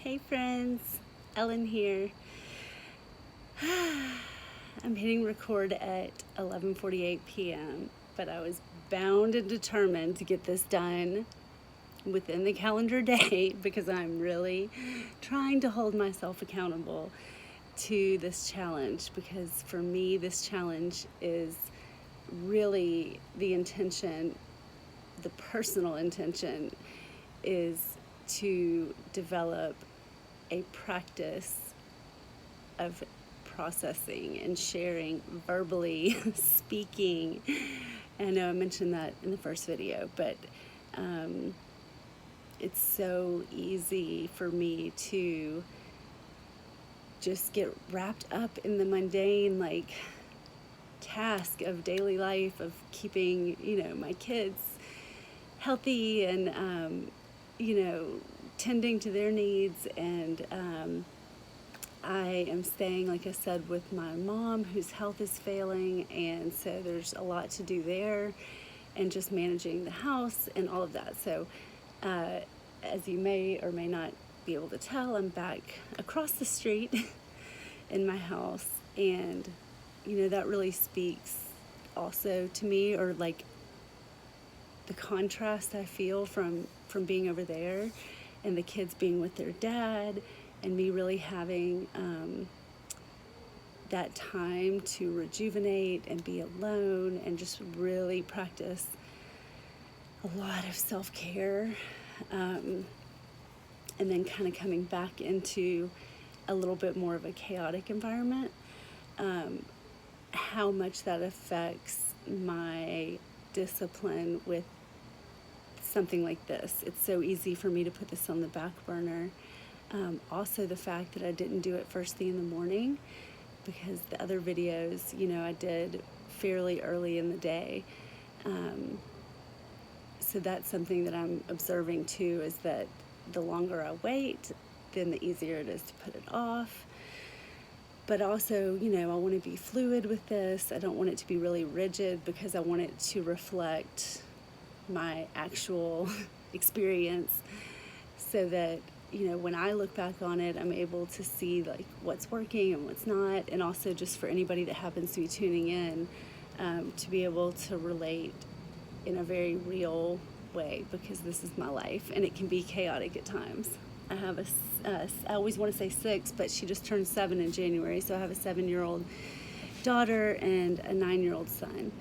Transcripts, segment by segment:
Hey friends, Ellen here. I'm hitting record at 11:48 p.m., but I was bound and determined to get this done within the calendar day because I'm really trying to hold myself accountable to this challenge, because for me this challenge is really the intention, the personal intention is to develop a practice of processing and sharing verbally, speaking. I know I mentioned that in the first video, but it's so easy for me to just get wrapped up in the mundane, task of daily life of keeping, my kids healthy and, tending to their needs. And I am staying, like I said, with my mom whose health is failing, and so there's a lot to do there, and just managing the house and all of that. So as you may or may not be able to tell, I'm back across the street in my house, and that really speaks also to me, or like the contrast I feel from being over there and the kids being with their dad, and me really having that time to rejuvenate and be alone and just really practice a lot of self-care, and then kind of coming back into a little bit more of a chaotic environment, how much that affects my discipline with something like this. It's so easy for me to put this on the back burner. Also the fact that I didn't do it first thing in the morning, because the other videos, I did fairly early in the day. So that's something that I'm observing too, is that the longer I wait, then the easier it is to put it off. But also, I want to be fluid with this. I don't want it to be really rigid, because I want it to reflect my actual experience, so that when I look back on it, I'm able to see what's working and what's not, and also just for anybody that happens to be tuning in, to be able to relate in a very real way, because this is my life and it can be chaotic at times. I have I always want to say 6, but she just turned 7 in January, so I have a 7-year-old daughter and a 9-year-old son.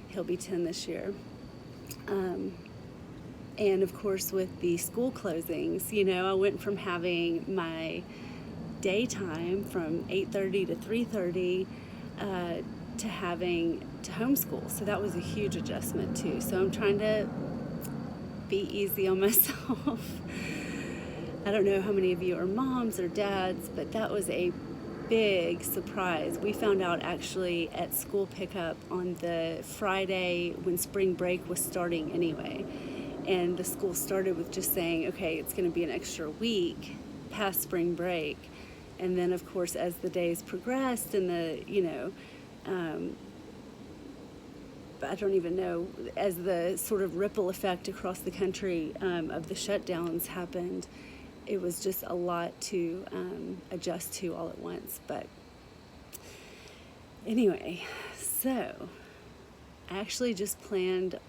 He'll be 10 this year. And of course, with the school closings, I went from having my daytime from 8:30 to 3:30 to having to homeschool. So that was a huge adjustment too. So I'm trying to be easy on myself. I don't know how many of you are moms or dads, but that was a big surprise. We found out actually at school pickup on the Friday when spring break was starting anyway. And the school started with just saying, okay, it's going to be an extra week past spring break. And then, of course, as the days progressed and I don't even know, as the sort of ripple effect across the country of the shutdowns happened, it was just a lot to adjust to all at once. But anyway, so I actually just planned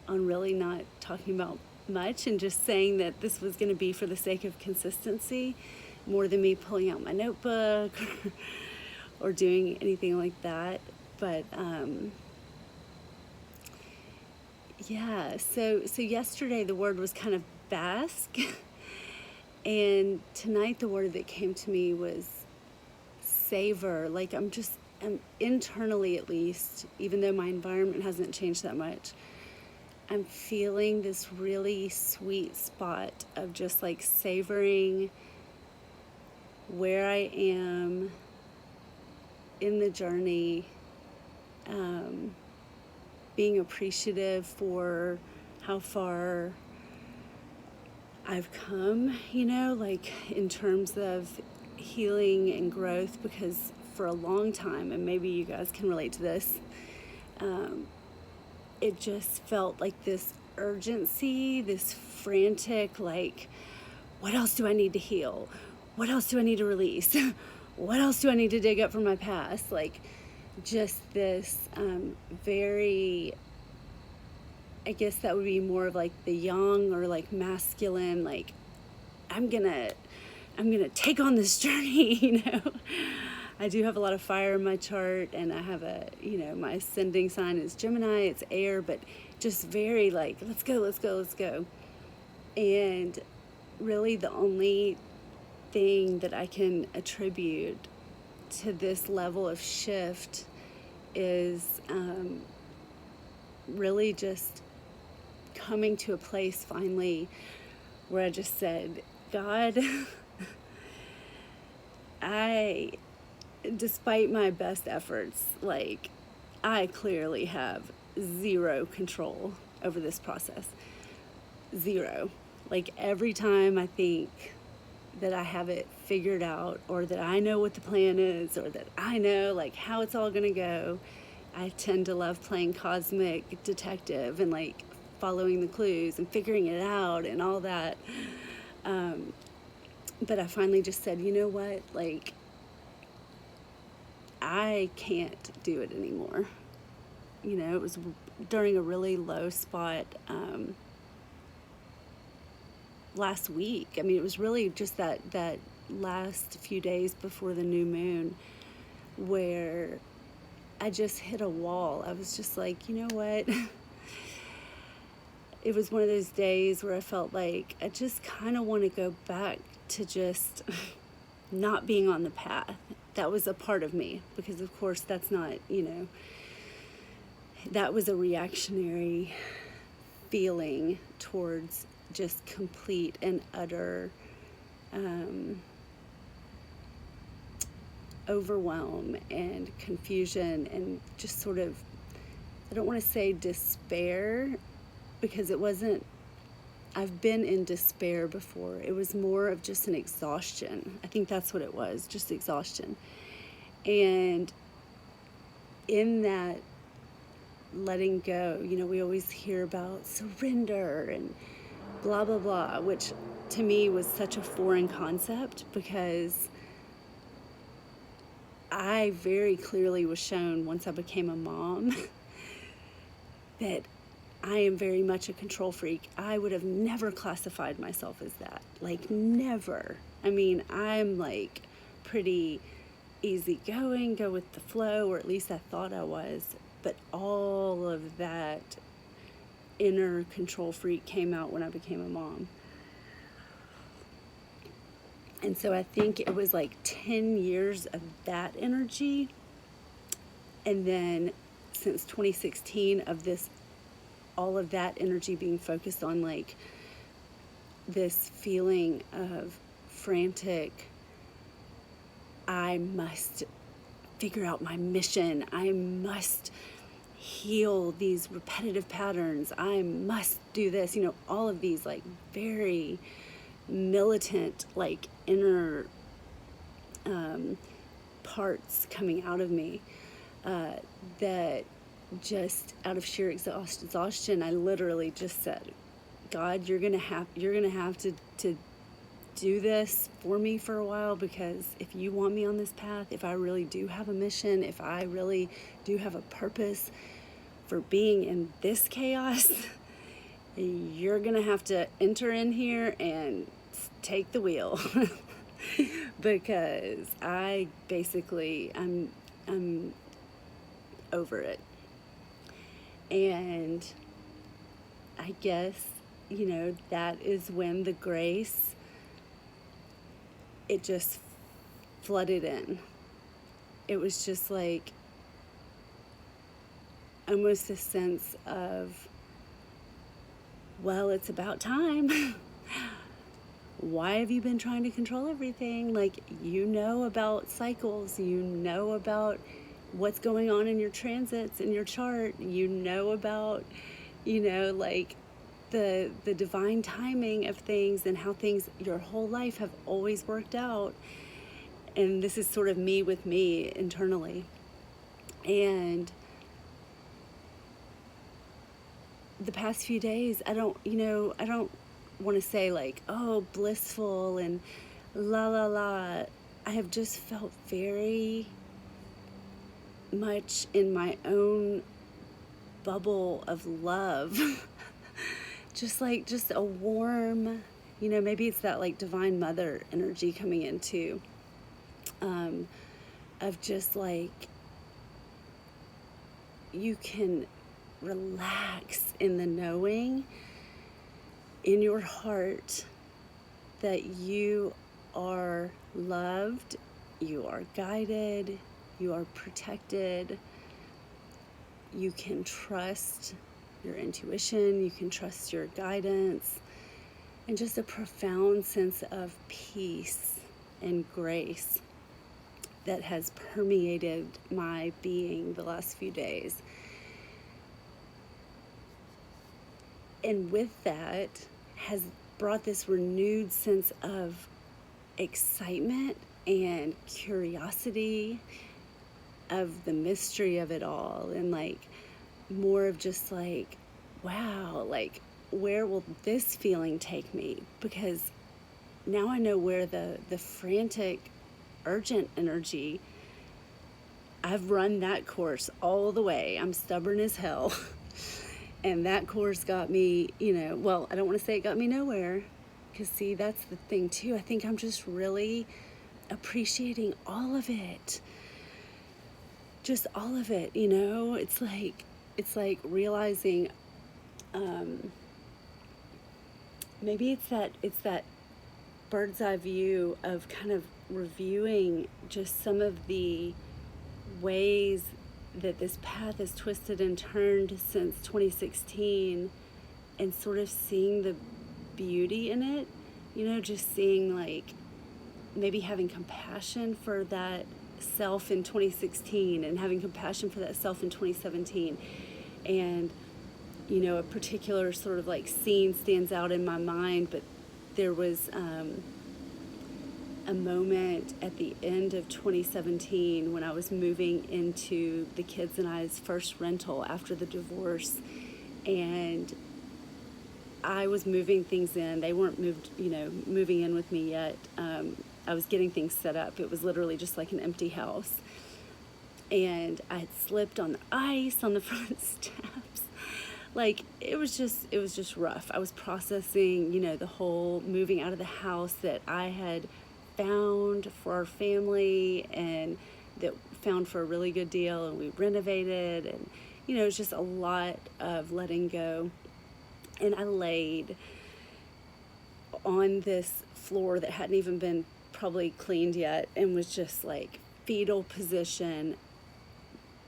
on really not talking about much, and just saying that this was going to be for the sake of consistency, more than me pulling out my notebook or doing anything like that. But yeah, so yesterday the word was kind of bask, and tonight the word that came to me was savor. I'm internally, at least, even though my environment hasn't changed that much, I'm feeling this really sweet spot of just savoring where I am in the journey, being appreciative for how far I've come, in terms of healing and growth, because for a long time, and maybe you guys can relate to this, it just felt like this urgency, this frantic, what else do I need to heal? What else do I need to release? What else do I need to dig up from my past? Like, just this very, I guess that would be more of like the yang or like masculine, like, I'm gonna take on this journey, you know. I do have a lot of fire in my chart, and I have a, you know, my ascending sign is Gemini, it's air, but just very like, let's go, let's go, let's go. And really the only thing that I can attribute to this level of shift is really just coming to a place finally where I just said, God, despite my best efforts, like, I clearly have zero control over this process. Zero. Like, every time I think that I have it figured out, or that I know what the plan is, or that I know like how it's all gonna go, I tend to love playing cosmic detective and like following the clues and figuring it out and all that. But I finally just said, you know what, like, I can't do it anymore. You know, it was during a really low spot last week. I mean, it was really just that last few days before the new moon where I just hit a wall. I was just like, you know what? It was one of those days where I felt like I just kind of want to go back to just not being on the path. That was a part of me, because of course that's not, you know, that was a reactionary feeling towards just complete and utter overwhelm and confusion and just sort of, I don't want to say despair, because it wasn't, I've been in despair before. It was more of just an exhaustion. I think that's what it was, just exhaustion. And in that letting go, you know, we always hear about surrender and blah, blah, blah, which to me was such a foreign concept, because I very clearly was shown once I became a mom that I am very much a control freak. I would have never classified myself as that. Like, never. I mean, I'm like pretty easygoing, go with the flow, or at least I thought I was. But all of that inner control freak came out when I became a mom. And so I think it was like 10 years of that energy. And then since 2016 of this, all of that energy being focused on like this feeling of frantic, I must figure out my mission. I must heal these repetitive patterns. I must do this, you know, all of these like very militant, like inner parts coming out of me that just out of sheer exhaustion, I literally just said, God, you're gonna have to do this for me for a while, because if you want me on this path, if I really do have a mission, if I really do have a purpose for being in this chaos, you're gonna have to enter in here and take the wheel. Because I basically, I'm over it. And I guess, you know, that is when the grace, it just flooded in. It was just like almost a sense of, well, it's about time. Why have you been trying to control everything? Like, you know about cycles, you know about what's going on in your transits, in your chart, you know about, you know, like the divine timing of things and how things your whole life have always worked out. And this is sort of me with me internally. And the past few days, I don't want to say like, oh, blissful and la la la. I have just felt very much in my own bubble of love. just a warm, maybe it's that like divine mother energy coming in too, of just like, you can relax in the knowing in your heart that you are loved, you are guided, you are protected. You can trust your intuition, you can trust your guidance, and just a profound sense of peace and grace that has permeated my being the last few days. And with that has brought this renewed sense of excitement and curiosity of the mystery of it all, and like more of just like, wow, like where will this feeling take me? Because now I know where the frantic, urgent energy, I've run that course all the way. I'm stubborn as hell. And that course got me, well, I don't want to say it got me nowhere, because see, that's the thing too. I think I'm just really appreciating all of it. Just all of it, it's like realizing, maybe it's that bird's eye view of kind of reviewing just some of the ways that this path has twisted and turned since 2016, and sort of seeing the beauty in it, just seeing like maybe having compassion for that self in 2016 and having compassion for that self in 2017. And a particular sort of like scene stands out in my mind, but there was a moment at the end of 2017 when I was moving into the kids and I's first rental after the divorce, and I was moving things in. They weren't moving in with me yet. I was getting things set up. It was literally just like an empty house. And I had slipped on the ice on the front steps. Like, it was just rough. I was processing, the whole moving out of the house that I had found for our family, and that found for a really good deal, and we renovated, and, it was just a lot of letting go. And I laid on this floor that hadn't even been probably cleaned yet, and was just like fetal position,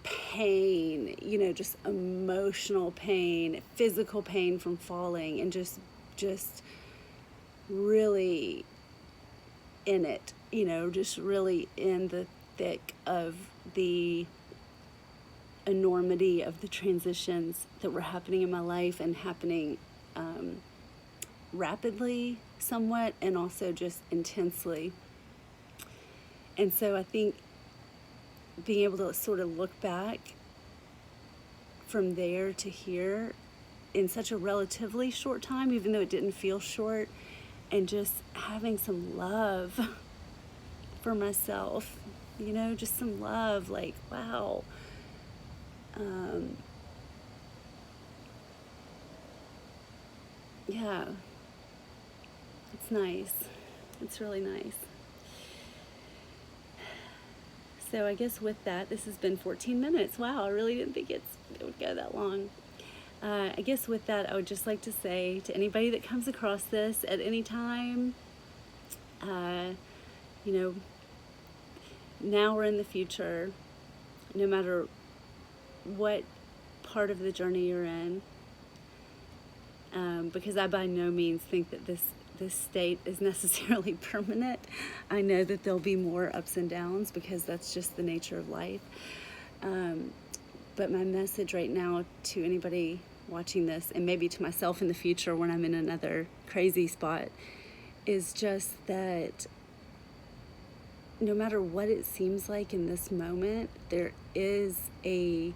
pain, just emotional pain, physical pain from falling, and just really in it, just really in the thick of the enormity of the transitions that were happening in my life, and happening rapidly somewhat, and also just intensely. And so I think being able to sort of look back from there to here in such a relatively short time, even though it didn't feel short, and just having some love for myself, just some love, like, wow. Yeah, it's nice. It's really nice. So I guess with that, this has been 14 minutes. Wow, I really didn't think it would go that long. I guess with that, I would just like to say to anybody that comes across this at any time, now or in the future, no matter what part of the journey you're in, because I by no means think that this state is necessarily permanent. I know that there'll be more ups and downs, because that's just the nature of life. But my message right now to anybody watching this, and maybe to myself in the future when I'm in another crazy spot, is just that no matter what it seems like in this moment, there is a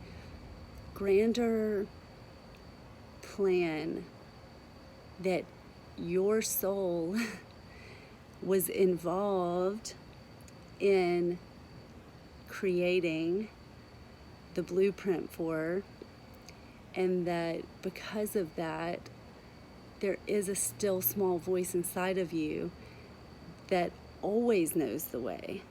grander plan that your soul was involved in creating the blueprint for, and that because of that, there is a still small voice inside of you that always knows the way,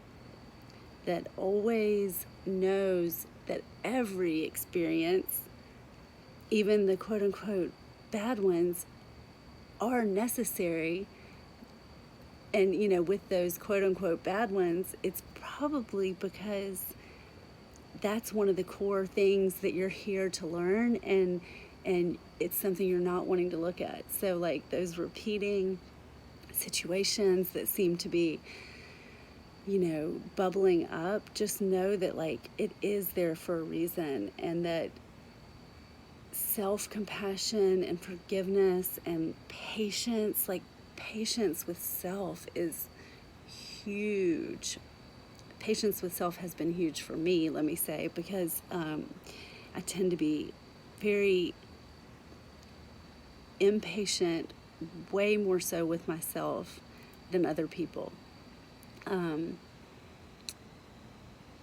that always knows that every experience, even the quote unquote bad ones, are necessary. And, you know, with those quote unquote bad ones, it's probably because that's one of the core things that you're here to learn, and it's something you're not wanting to look at. So like those repeating situations that seem to be, you know, bubbling up, just know that like it is there for a reason, and that self-compassion and forgiveness and patience, like patience with self, is huge. Patience with self has been huge for me, let me say, because I tend to be very impatient, way more so with myself than other people.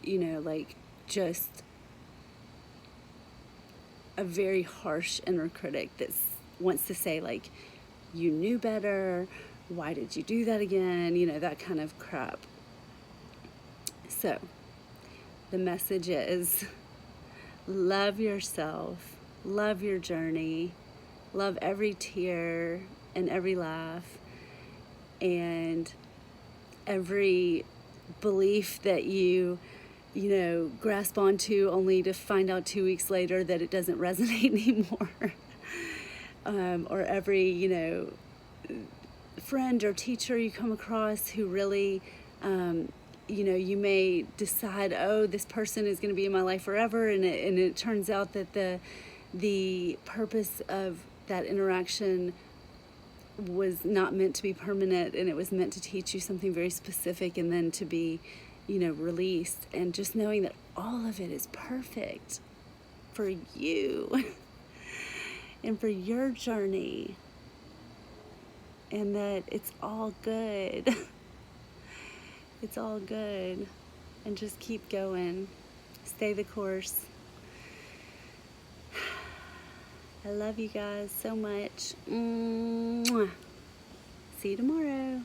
You know, like just a very harsh inner critic that wants to say like, you knew better, why did you do that again, you know, that kind of crap. So the message is, love yourself, love your journey, love every tear and every laugh and every belief that you know, grasp onto only to find out 2 weeks later that it doesn't resonate anymore. Or every, you know, friend or teacher you come across who really, you know, you may decide, oh, this person is going to be in my life forever, and it turns out that the purpose of that interaction was not meant to be permanent, and it was meant to teach you something very specific and then to be, you know, released. And just knowing that all of it is perfect for you and for your journey, and that it's all good. It's all good. And just keep going. Stay the course. I love you guys so much. Mwah. See you tomorrow.